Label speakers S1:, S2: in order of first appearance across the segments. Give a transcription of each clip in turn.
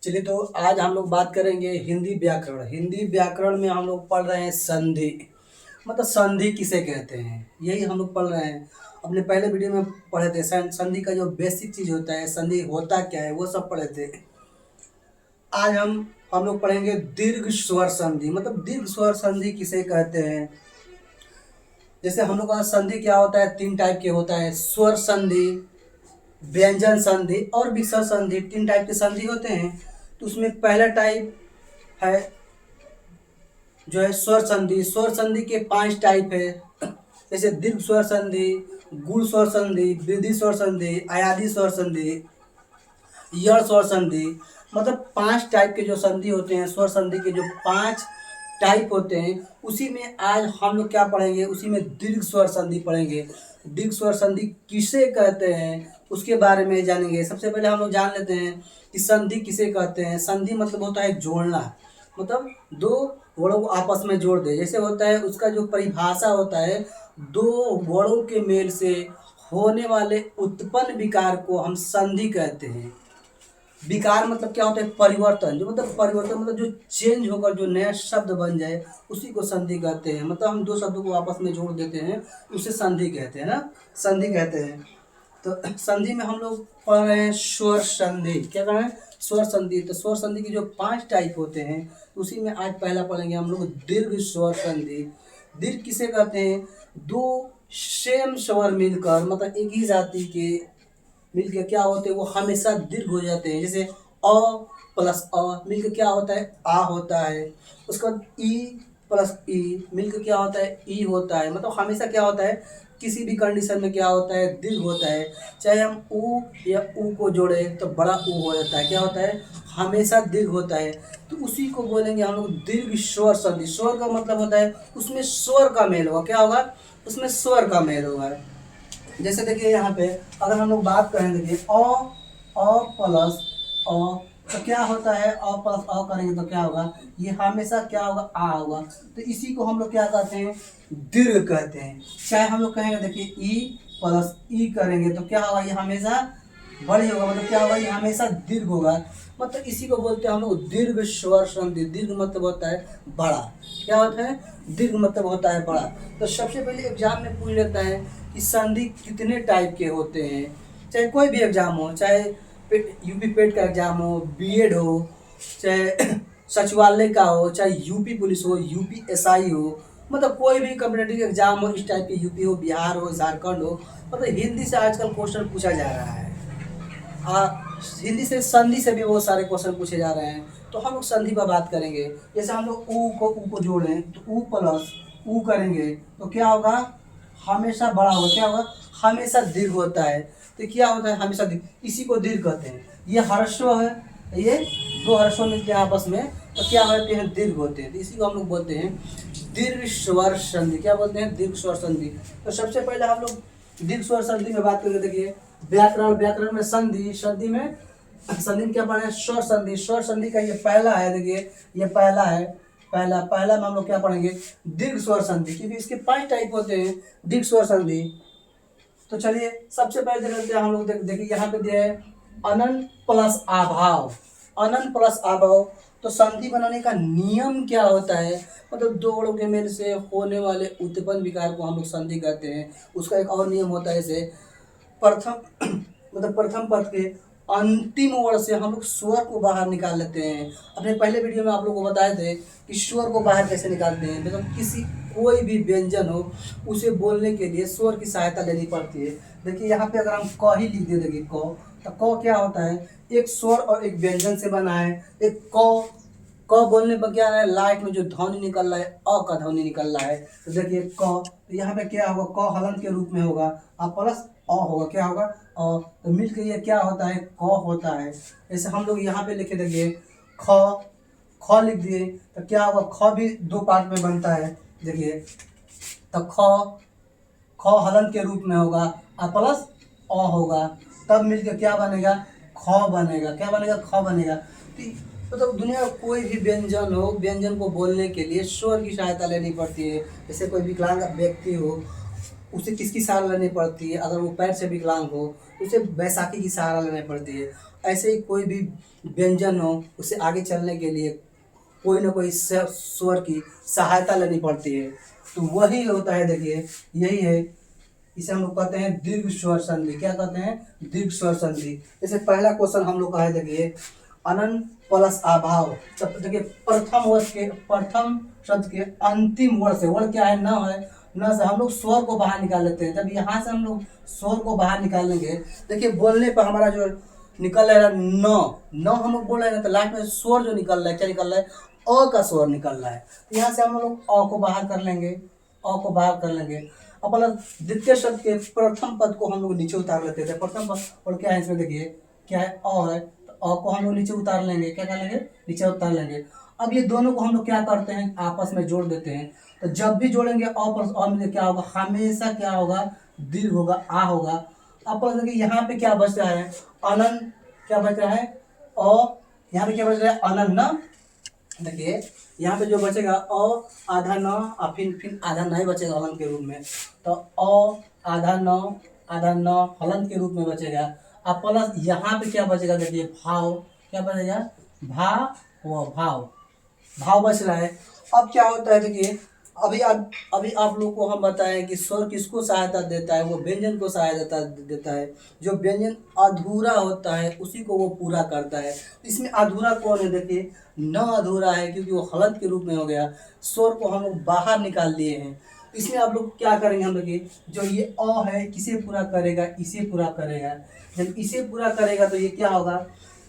S1: चलिए, तो आज हम लोग बात करेंगे हिंदी व्याकरण। हिंदी व्याकरण में हम लोग पढ़ रहे हैं संधि। मतलब संधि किसे कहते हैं, यही हम लोग पढ़ रहे हैं। अपने पहले वीडियो में पढ़े थे संधि का जो बेसिक चीज़ होता है, संधि होता क्या है, वो सब पढ़े थे। आज हम लोग पढ़ेंगे दीर्घ स्वर संधि। मतलब दीर्घ स्वर संधि किसे कहते हैं। जैसे हम लोग का संधि क्या होता है, तीन टाइप के होता है। स्वर संधि, व्यंजन संधि और विसर्ग संधि, तीन टाइप के संधि होते हैं। तो उसमें पहला टाइप है जो है स्वर संधि। स्वर संधि के पांच टाइप है। जैसे दीर्घ स्वर संधि, गुण स्वर संधि, वृद्धि स्वर संधि, अयादि स्वर संधि, यड़ स्वर संधि। मतलब पांच टाइप के जो संधि होते हैं, स्वर संधि के जो पांच टाइप होते हैं, उसी में आज हम लोग क्या पढ़ेंगे, उसी में दीर्घ स्वर संधि पढ़ेंगे। दीर्घ स्वर संधि किसे कहते हैं उसके बारे में जानेंगे। सबसे पहले हम लोग जान लेते हैं कि संधि किसे कहते हैं। संधि मतलब होता है जोड़ना, मतलब दो वर्णों को आपस में जोड़ दे। जैसे होता है उसका जो परिभाषा होता है, दो वर्णों के मेल से होने वाले उत्पन्न विकार को हम संधि कहते हैं। विकार मतलब क्या होता है, परिवर्तन। जो मतलब परिवर्तन मतलब जो चेंज होकर जो नया शब्द बन जाए, उसी को संधि कहते हैं। मतलब हम दो शब्दों को आपस में जोड़ देते हैं, उसे संधि कहते हैं ना, संधि कहते हैं। तो संधि में हम लोग पढ़ रहे हैं स्वर संधि। क्या कर रहे हैं, स्वर संधि। तो स्वर संधि की जो पांच टाइप होते हैं, उसी में आज पहला पढ़ेंगे हम लोग दीर्घ स्वर संधि। दीर्घ किसे कहते हैं, दो सेम स्वर मिलकर, मतलब एक ही जाति के मिलके क्या होते हैं, वो हमेशा दीर्घ हो जाते हैं। जैसे अ प्लस अ मिलके क्या होता है, आ होता है। उसके बाद ई प्लस ई मिलके क्या होता है, ई होता है। मतलब हमेशा क्या होता है, किसी भी कंडीशन में क्या होता है, दीर्घ होता है। चाहे हम ऊ या ऊ को जोड़े तो बड़ा ऊ हो जाता है। क्या होता है, हमेशा दीर्घ होता है। तो उसी को बोलेंगे हम लोग दीर्घ स्वर संधि। स्वर का मतलब होता है उसमें स्वर का मेल होगा। क्या होगा, उसमें स्वर का मेल होगा। जैसे देखिए यहाँ पे अगर हम लोग बात करें, देखिए अ प्लस अ, तो क्या होता है, अ प्लस अ करेंगे तो क्या होगा, ये हमेशा क्या होगा, आ होगा। तो इसी को हम लोग क्या कहते हैं, दीर्घ कहते हैं। चाहे हम लोग कहेंगे, देखिए ई प्लस ई करेंगे तो क्या होगा, ये हमेशा बड़ी होगा। मतलब क्या होगा, ये हमेशा दीर्घ होगा। मतलब इसी को बोलते हैं हम लोग दीर्घ स्वर संधि। दीर्घ मतलब होता है बड़ा। क्या होता है, दीर्घ मतलब होता है बड़ा। तो सबसे पहले एग्जाम में पूछ लेता है कि संधि कितने टाइप के होते हैं। चाहे कोई भी एग्जाम हो, चाहे यूपी पेट का एग्जाम हो, बीएड हो, चाहे सचिवालय का हो, चाहे यूपी पुलिस हो, यूपी एसआई हो, मतलब कोई भी कॉम्पिटेटिव एग्जाम हो इस टाइप के, यूपी हो, बिहार हो, झारखंड हो, मतलब हिंदी से आजकल क्वेश्चन पूछा जा रहा है। आ, हिंदी से संधि से भी बहुत सारे क्वेश्चन पूछे जा रहे हैं। तो हम लोग संधि पर बात करेंगे। जैसे हम लोग ऊ को जोड़ें तो ऊ प्लस ऊ करेंगे तो क्या होगा, हमेशा बड़ा होगा। क्या होगा, हमेशा दीर्घ होता है। तो क्या होता है, हमेशा दीर्घ, इसी को दीर्घ कहते हैं। ये ह्रस्व है, ये दो ह्रस्व मिलते हैं आपस में तो क्या होते हैं, दीर्घ होते हैं। तो इसी को हम लोग बोलते हैं दीर्घ स्वर संधि। क्या बोलते हैं, दीर्घ स्वर संधि। तो सबसे पहले हम लोग दीर्घ स्वर संधि में बात करेंगे। देखिए व्याकरण, व्याकरण में संधि, संधि में संधि में क्या पढ़े, स्वर संधि। स्वर संधि का ये पहला है, देखिए ये पहला है। पहला पहला में हम लोग क्या पढ़ेंगे, दीर्घ स्वर संधि, क्योंकि इसके पांच टाइप होते हैं दीर्घ स्वर संधि। तो चलिए सबसे पहले देख लेते हैं हम लोग। देखिए यहाँ पे दिया है अनंत प्लस अभाव। अनंत प्लस अभाव, तो संधि बनाने का नियम क्या होता है, मतलब दो वर्णों के मेल से होने वाले उत्पन्न विकार को हम लोग संधि कहते हैं। उसका एक और नियम होता है, जैसे प्रथम मतलब प्रथम पद के अंतिम वर्ण से हम लोग स्वर को बाहर निकाल लेते हैं। अपने पहले वीडियो में आप लोग को बताए थे कि स्वर को बाहर कैसे निकालते हैं। मतलब किसी कोई भी व्यंजन हो, उसे बोलने के लिए स्वर की सहायता लेनी पड़ती है। देखिए यहाँ पे अगर हम क ही लिख दे, देखिए क, तो क क्या होता है, एक स्वर और एक व्यंजन से बना है। एक क बोलने पर क्या है, लाइट में जो ध्वनि निकल रहा है, अ का ध्वनि निकल रहा है। तो देखिए क, तो यहाँ पे क्या होगा, क हलन के रूप में होगा, और प्लस अ होगा। क्या होगा, अ। तो मिल के ये क्या होता है, क होता है। जैसे हम लोग यहाँ पे लिखे, देखिए ख, ख लिख दिए तो क्या होगा, ख भी दो पार्ट में बनता है। देखिए तो ख, ख हलन के रूप में होगा और प्लस अ होगा, तब मिलकर क्या बनेगा, ख बनेगा। क्या बनेगा, ख बनेगा। तो दुनिया का कोई भी व्यंजन हो, व्यंजन को बोलने के लिए स्वर की सहायता लेनी पड़ती है। जैसे कोई विकलांग व्यक्ति हो, उसे किसकी सहारा लेनी पड़ती है, अगर वो पैर से विकलांग हो तो उसे बैसाखी की सहारा लेनी पड़ती है। ऐसे ही कोई भी व्यंजन हो उसे आगे चलने के लिए कोई ना कोई स्वर की सहायता लेनी पड़ती है। तो वही होता है, देखिए यही है, इसे हम लोग कहते हैं दीर्घ स्वर संधि। क्या कहते हैं? दीर्घ स्वर संधि। जैसे पहला क्वेश्चन हम लोग का है, देखिए अनन प्लस अभाव। तब देखिए प्रथम शब्द के अंतिम वर्ण से, वर्ण क्या है? न है, न से हम लोग स्वर को बाहर निकाल लेते हैं। जब यहाँ से हम लोग स्वर को बाहर निकालेंगे, देखिए बोलने पर हमारा जो निकल रहा है न, न हम लोग बोल रहे हैं तो लास्ट में स्वर जो निकल रहा है, क्या निकल रहा है? अ का स्वर निकल रहा है। तो यहाँ से हम लोग अ को बाहर कर लेंगे, अ को बाहर कर लेंगे। अब मतलब द्वितीय शब्द के प्रथम पद को हम लोग नीचे उतार लेते थे। प्रथम पद और क्या है इसमें, देखिए क्या है? अ है, तो अ को हम लोग नीचे उतार लेंगे। क्या कर लेंगे? नीचे उतार लेंगे। अब ये दोनों को हम लोग क्या करते हैं? आपस में जोड़ देते हैं। तो जब भी जोड़ेंगे अ प्लस अ में क्या होगा? हमेशा क्या होगा? दीर्घ होगा, आ होगा। अब प्लस देखिए यहाँ पे क्या बच रहा है? अनन। क्या बच रहा है? अ। यहाँ पे क्या बच रहा है? अनन ना। देखिए यहाँ पे जो बचेगा अ आधा न, और फिर आधा न ही बचेगा हलन के रूप में। तो अ आधा न हलन के रूप में बचेगा। अब प्लस यहाँ पे क्या बचेगा? देखिए भाव। क्या बचेगा? भाव भाव बच रहा है। अब क्या होता है, देखिए अभी आप लोग को हम बताएं कि स्वर किसको सहायता देता है? वो व्यंजन को सहायता देता है। जो व्यंजन अधूरा होता है उसी को वो पूरा करता है। इसमें अधूरा कौन है? देखिए न अधूरा है, क्योंकि वो हलंत के रूप में हो गया। स्वर को हम लोग बाहर निकाल दिए हैं। इसमें आप लोग क्या करेंगे? हम लोग जो ये अ है किसे पूरा करेगा? इसे पूरा करेगा। जब इसे पूरा करेगा तो ये क्या होगा?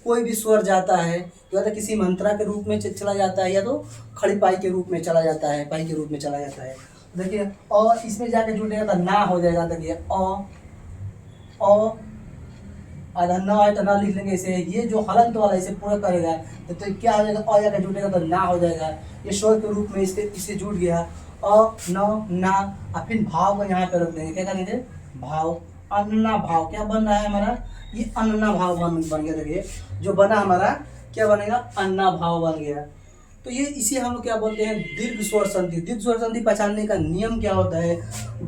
S1: कोई भी स्वर जाता है या तो किसी मंत्रा के रूप में चला जाता है, या तो खड़ी पाई के रूप में चला जाता है, पाई के रूप में चला जाता है। देखिए अ इसमें जाके जुड़ेगा तो ना हो जाएगा। देखिए अ आधा ना है तो ना लिख लेंगे इसे। ये जो हलंत वाला इसे पूरा करेगा तो क्या हो जाएगा? अ जाकर जुड़ेगा तो ना हो जाएगा। ये स्वर के रूप में इसे जुड़ गया। अ न ना, और फिर भाव को यहाँ पे रख देंगे। क्या करेंगे? भाव। अन्ना भाव क्या बन रहा है हमारा? ये अन्ना भाव बन गया। देखिए जो बना हमारा क्या बनेगा? अन्ना भाव बन गया। तो ये इसे हम लोग क्या बोलते हैं? दीर्घ स्वर संधि। दीर्घ स्वर संधि पहचानने का नियम क्या होता है?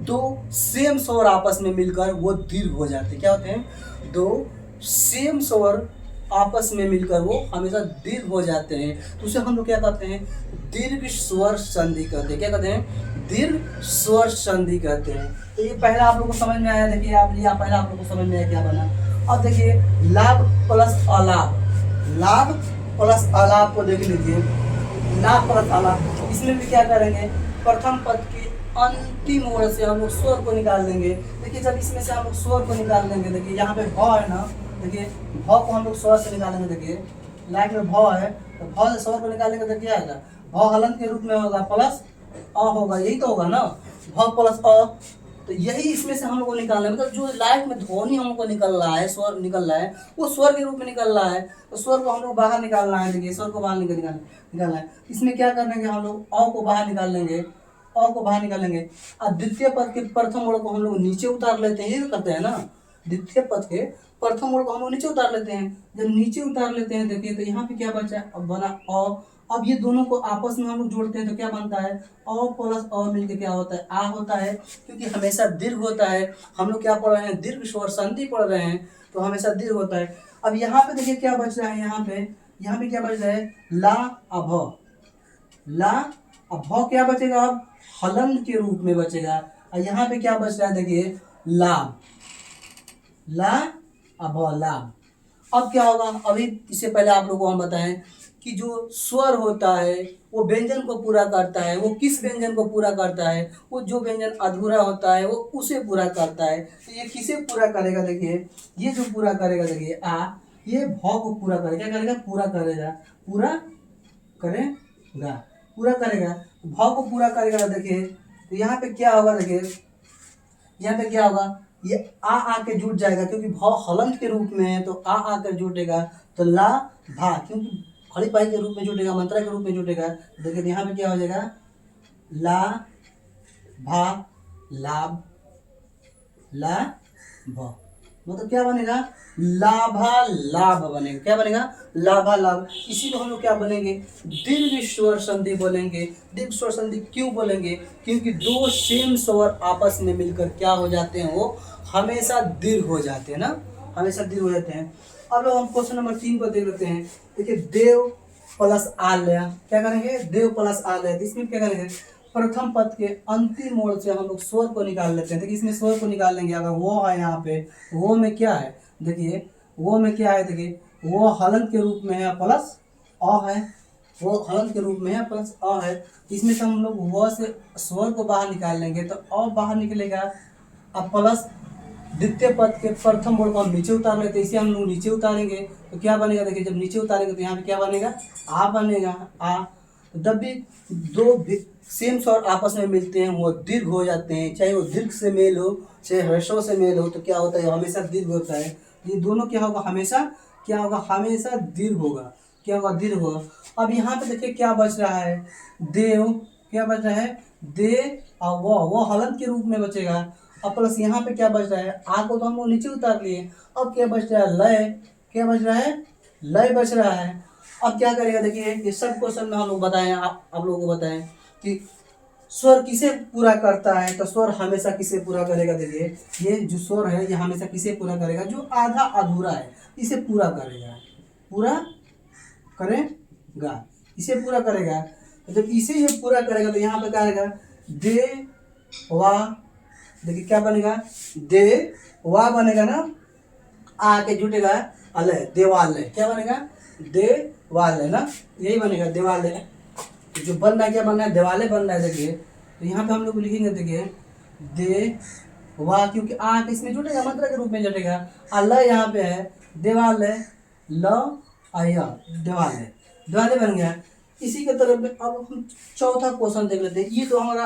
S1: दो सेम स्वर आपस में मिलकर वो दीर्घ हो जाते हैं। क्या होते हैं? दो सेम स्वर आपस में मिलकर वो हमेशा दीर्घ हो जाते हैं। तो उसे हम लोग क्या कहते हैं? दीर्घ स्वर संधि कहते हैं। क्या कहते हैं? दीर्घ स्वर संधि कहते हैं। तो ये पहला आप लोग को समझ में आया। देखिए आप लिया, पहला आप लोग को समझ में आया क्या बना। अब देखिए लाभ प्लस अलाभ। लाभ प्लस अलाभ को देख लीजिए। लाभ प्लस अलाभ, इसमें भी क्या करेंगे? प्रथम पद के अंतिम वर्ण से हम लोग स्वर को निकाल देंगे। देखिए जब इसमें से हम लोग स्वर को निकाल देंगे, देखिए यहाँ पे भ है ना, देखिए भ को हम लोग स्वर से निकालेंगे। देखिए लाइन में भ है तो भ से स्वर को निकालेंगे तो क्या आएगा? भ हलंत के रूप में होगा, प्लस अ होगा। यही तो होगा ना, भ प्लस अ। तो यही इसमें से हम लोग को निकालना है। मतलब जो लाइफ में ध्वनि हमको निकल रहा है, स्वर निकल रहा है, वो स्वर के रूप में निकल रहा है। तो स्वर को हम लोग बाहर निकालना है। देखिए स्वर को बाहर निकालना है। इसमें क्या कर लेंगे? हम लोग अ को बाहर निकाल लेंगे, अ को बाहर निकालेंगे। अब द्वितीय पद के प्रथम वर्ण को हम लोग नीचे उतार लेते हैं। ये तो करते हैं ना, द्वितीय पद के प्रथम वर्ण को हम लोग नीचे उतार लेते हैं। जब नीचे उतार लेते हैं, देखिए तो यहाँ पे क्या बचा? अब बना अ। अब ये दोनों को आपस में हम लोग जोड़ते हैं तो क्या बनता है? अ प्लस अ मिलकर क्या होता है? आ होता है। क्योंकि हमेशा दीर्घ होता है। हम लोग क्या पढ़ रहे हैं? दीर्घ स्वर संधि पढ़ रहे हैं, तो हमेशा दीर्घ होता है। अब यहाँ पे देखिए क्या बच रहा है? यहाँ पे क्या बच रहा है? ला अभ। ला अब क्या बचेगा? अब हलंत के रूप में बचेगा। और यहाँ पे क्या बच रहा है? देखिए लाभ। ला अब लाभ। अब क्या होगा? अभी इससे पहले आप लोगों को हम बताएं कि जो स्वर होता है वो व्यंजन को पूरा करता है। वो किस व्यंजन को पूरा करता है? वो जो व्यंजन अधूरा होता है वो उसे पूरा करता है। तो ये किसे पूरा करेगा? देखिए ये जो पूरा करेगा, देखिए आ, ये भ को पूरा करेगा। क्या करेगा? पूरा करेगा। पूरा करेगा, पूरा करेगा। भ को पूरा करेगा। देखिए तो यहाँ पे क्या होगा? देखिए यहाँ पे क्या होगा? ये आ आके जुट जाएगा, क्योंकि भ हलंत के रूप में है तो आ आकर जुटेगा। तो ला भा, क्योंकि खड़ी पाई के रूप में जुटेगा, मंत्रा के रूप में जुटेगा। देखिए यहाँ पे क्या हो जाएगा? ला भा लाभ, ला भ, मतलब क्या बनेगा? लाभा लाभ बनेगा। क्या बनेगा? लाभा लाभ। इसी को हम लोग क्या बनेंगे? दीर्घ स्वर संधि बोलेंगे। दीर्घ स्वर संधि क्यों बोलेंगे? क्योंकि दो सेम स्वर आपस में मिलकर क्या हो जाते हैं? वो हमेशा दीर्घ हो जाते हैं ना, हमेशा दीर्घ हो जाते हैं। अब लोग हम क्वेश्चन नंबर 3 को देख लेते हैं। देखिए देव प्लस आलय, क्या करेंगे, देव प्लस आलय। इसमें क्या करेंगे, प्रथम पद के अंतिम मोड़ से हम लोग स्वर को निकाल लेते हैं। देखिए इसमें स्वर को निकाल लेंगे। अगर वो है यहाँ पे, वो में क्या है, देखिए वो में क्या है, देखिए वो हलन के रूप में है प्लस अ है, वो हलन के रूप में है प्लस अ है। इसमें से हम लोग वो से स्वर को बाहर निकाल लेंगे तो अ बाहर निकलेगा। अब प्लस द्वितीय पद के प्रथम वर्ड को हम नीचे उतार लेते हैं। इसे हम लोग नीचे उतारेंगे तो क्या बनेगा, देखिए जब नीचे उतारेंगे तो यहाँ पे क्या बनेगा, आ बनेगा। आ जब भी दो सेम स्वर आपस में मिलते हैं वो दीर्घ हो जाते हैं, चाहे वो दीर्घ से मेल हो चाहे ह्रस्व से मेल हो, तो क्या होता है, हमेशा दीर्घ होता है। ये दोनों क्या होगा, हमेशा क्या होगा, हमेशा दीर्घ होगा। क्या होगा, दीर्घ होगा। अब यहाँ पे देखिए क्या बच रहा है, देव, क्या बच रहा है, दे और वो हलंत के रूप में बचेगा। अब प्लस यहाँ पे क्या बच रहा है, आ को तो हम लोग नीचे उतार लिए। अब क्या बच रहा है, लय, क्या बच रहा है, लय बच रहा है। अब क्या करेगा, देखिए ये सब क्वेश्चन में हम लोग बताएं, आप लोगों को बताएं कि स्वर किसे पूरा करता है, तो स्वर हमेशा किसे पूरा करेगा। देखिए ये जो स्वर है ये हमेशा किसे पूरा करेगा, जो आधा अधूरा है इसे पूरा करेगा, पूरा करेगा, इसे पूरा करेगा। तो जब इसे ये पूरा करेगा तो यहाँ पे क्या आएगा, दे वा, देखिए क्या बनेगा, दे वा बनेगा ना, आके जुटेगा अलय, देवालय, क्या बनेगा, देवालय ना, यही बनेगा देवालय। तो जो बन रहा है क्या बन रहा है, देवालय बन रहा है। देखिए तो यहाँ पे हम लोग लिखेंगे, देखिए दे वा, क्योंकि आ इसमें जुटेगा, मंत्र के रूप में जुटेगा। अलय यहाँ पे है, देवालय, ल आया, देवालय, देवालय बन गया। इसी के तरफ में अब हम चौथा क्वेश्चन देख लेते हैं। ये तो हमारा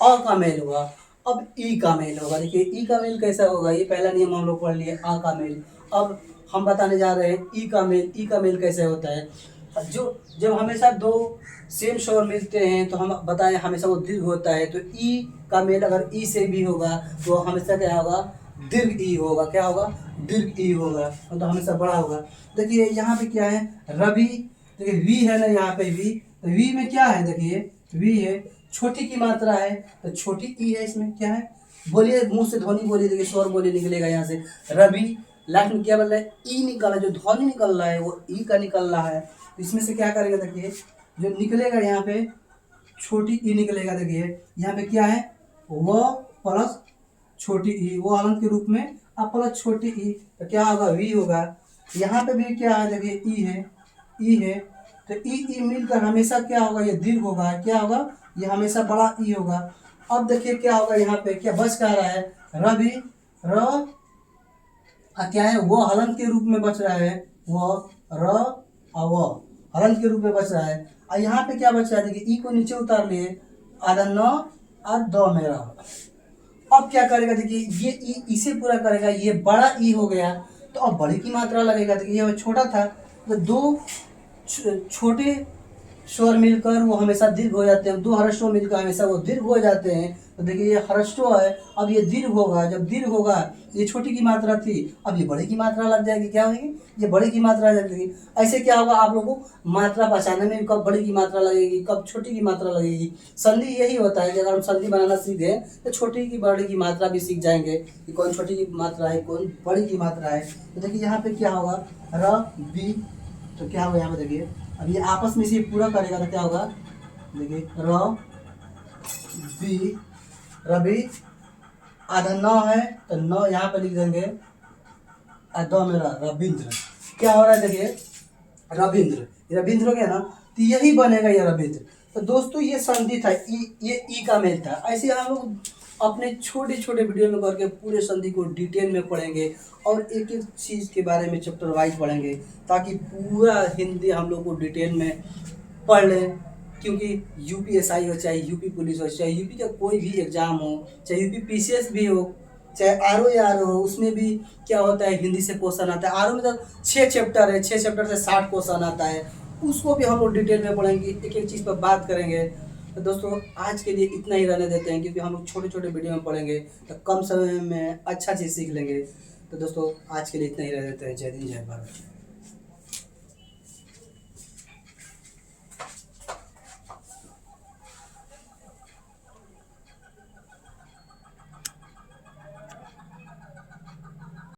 S1: अ का मेल हुआ। अब ई का मेल होगा। देखिए ई का मेल कैसा होगा, ये पहला नियम हम लोग पढ़ लिए, आ का मेल। अब हम बताने जा रहे हैं ई का मेल। ई का मेल कैसे होता है, जो जब हमेशा दो सेम स्वर मिलते हैं तो हम बताएं हमेशा वो दीर्घ होता है। तो ई का मेल अगर ई से भी होगा तो हमेशा क्या होगा, दीर्घ ई होगा। क्या होगा, दीर्घ ई होगा, तो हमेशा बड़ा होगा। देखिए यहाँ पे क्या है, रवि, देखिए वी है ना यहाँ पे वी, तो वी में क्या है, देखिए वी है, छोटी की मात्रा है तो छोटी ई है। इसमें क्या है, बोलिए मुंह से ध्वनि बोलिए, देखिए स्वर बोलिए निकलेगा यहाँ से। रवि, लास्ट में क्या बोल रहा है, ई निकल रहा है, जो ध्वनि निकल रहा है वो ई का निकल रहा है। तो इसमें से क्या करेंगे, देखिए जो निकलेगा यहाँ पे छोटी ई निकलेगा। देखिए यहाँ पे क्या है, वो प्लस छोटी ई, वो हलंत के रूप में, अब प्लस छोटी ई, तो क्या होगा, वी होगा। यहाँ पे भी क्या है, देखिए ई है, ई है, तो ई मिलकर हमेशा क्या होगा, ये दीर्घ होगा। क्या होगा, ये हमेशा बड़ा ई होगा। अब देखिए क्या होगा, यहाँ पे क्या बच क्या रहा है, रवि, र क्या है, वो हलंत के रूप में बच रहा है, वो र और वो हलंत के रूप में बच रहा है। और यहाँ पे क्या बच रहा है, देखिए ई को नीचे उतार लिए, आधा न और दो में रह। अब क्या करेगा, देखिए ये ई इसे पूरा करेगा, ये बड़ा ई हो गया तो अब बड़ी की मात्रा लगेगा। देखिए ये छोटा था तो दो छोटे स्वर मिलकर वो हमेशा दीर्घ हो जाते हैं, दो ह्रस्व मिलकर हमेशा वो दीर्घ हो जाते हैं। तो देखिए ये ह्रस्व है, अब ये दीर्घ होगा। जब दीर्घ होगा, ये छोटी की मात्रा थी, अब ये बड़ी की मात्रा लग जाएगी। क्या होगी, ये बड़ी की मात्रा लग जाएगी। ऐसे क्या होगा, आप लोगों को मात्रा पहचानने में कब बड़ी की मात्रा लगेगी कब छोटी की मात्रा लगेगी। संधि यही होता है कि अगर हम संधि बनाना सीखे तो छोटी की बड़ी की मात्रा भी सीख जाएंगे कि कौन छोटी की मात्रा है कौन बड़ी की मात्रा है। तो देखिए यहाँ पे क्या होगा, र बी, तो क्या होगा यहाँ पे देखिए, अब ये आपस में इसे पूरा करेगा तो क्या होगा, देखिए र बी, रवि, आधा न है तो न यहाँ पे लिख देंगे, दो में रविंद्र। क्या हो रहा है, देखिए रविंद्र, रविंद्र हो गया ना, तो यही बनेगा ये रविंद्र। तो दोस्तों ये संधि था, ये ई का मेल था। ऐसे हम लोग अपने छोटे छोटे वीडियो में करके पूरे संधि को डिटेल में पढ़ेंगे और एक एक चीज़ के बारे में चैप्टर वाइज पढ़ेंगे, ताकि पूरा हिंदी हम लोग को डिटेल में पढ़ लें। क्योंकि यूपीएसआई हो चाहे यूपी पुलिस हो चाहे यूपी का कोई भी एग्ज़ाम हो चाहे यूपी पीसीएस भी हो चाहे आर हो, उसमें भी क्या होता है, हिंदी से क्वेश्चन आता है। आर में तो 6 चैप्टर है, 6 चैप्टर से 60 क्वेश्चन आता है। उसको भी हम लोग डिटेल में पढ़ेंगे, एक एक चीज़ पर बात करेंगे। तो दोस्तों आज के लिए इतना ही रहने देते हैं, क्योंकि हम लोग छोटे छोटे वीडियो में पढ़ेंगे तो कम समय में अच्छा चीज़ सीख लेंगे। तो दोस्तों आज के लिए इतना ही रह देते हैं। जय हिंद, जय भारत।